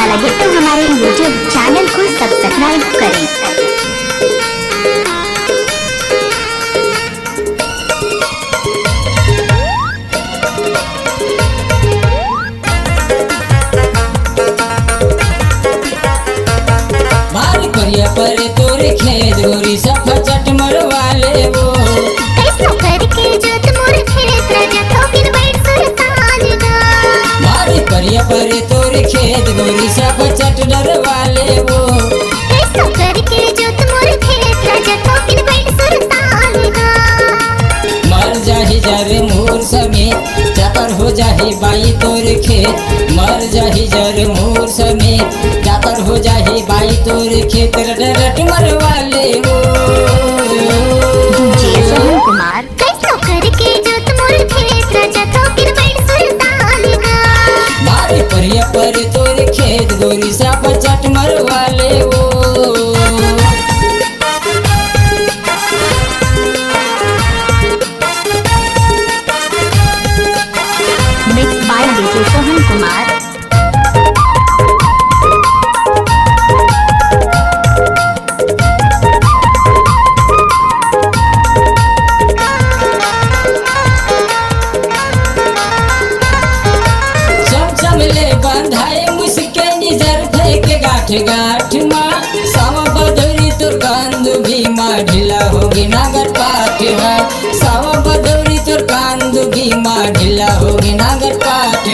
अच्छा लगे तो हमारे YouTube चैनल को सब्सक्राइब करें। पर तोरे खेत गोरी सफा चट मरवाले वो कैसो करके जोत मोर खेत राजा ठोकिन बैठ सरताल गा मारे परिया पर तोरे खेत गोरी सफा चट डरवाले वो कैसो करके जोत मोर खेत राजा ठोकिन बैठ सरताल गा मर जाही जर मोर समेत चाकर हो जाही बाई तोरे खेत मर जाही जर मोर समेत चाकर हो जाही बाई तोरे खेत रट मरवाले वो डीजे सोहन कुमार कैसो करके जोत मोर खेत राजा ठोकिन बैठ सरताल गा मारे परिया पर तोरे खेत गोरी साप चट मरवाले वो mix by DJ Sohan Kumar. गाठ माँ सावा बदौरी तो कांद भी माँ ढीला होगी नागर पाठ सावा बदौरी तो कांद भी माँ ढीला होगी नागर पाठ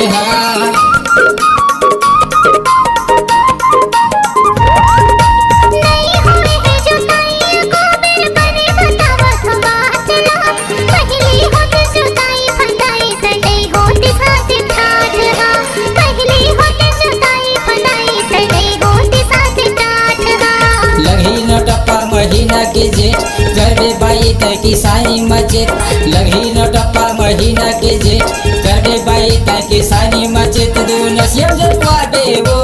महीना के जेठ करे बाई तकी सानी मचेत लगी न टप्पा महीना के जेठ करे बाई तकी सानी मचेत दोनों सियम जतवा देवो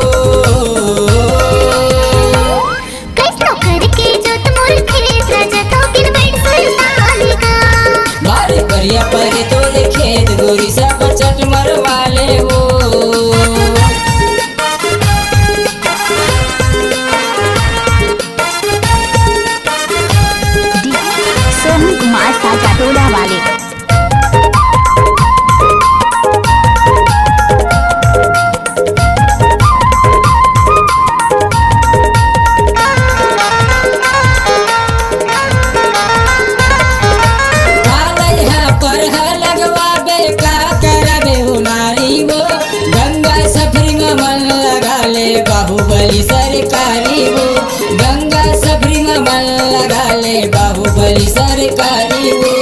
कैसो करके जोत मोर खेत राजा ठोकिन बैठ सरताल गा मारे परिया पर तोरे खेत गोरी सब चट मरवाले वो सोहन कुमार साजा टोला वाले बाहुबली सरकारी वो गंगा सफरी में मन लगा ले बाहुबली सरकारी वो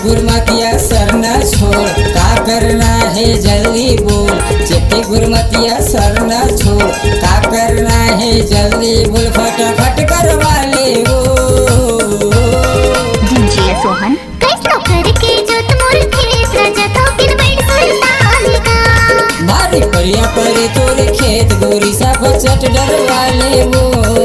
गुरमतिया सरना छोड़ का करना है जल्दी बोल चिट्ठी गुरमतिया सरना छोड़ का करना है जल्दी बोल फटाफट करवा ले वो डीजे सोहन कैसो करके जोत मोर खेत राजा ठोकिन बैठ सरताल गा मारे परिया पर तोरे खेत गोरी सब चट डरवा ले वो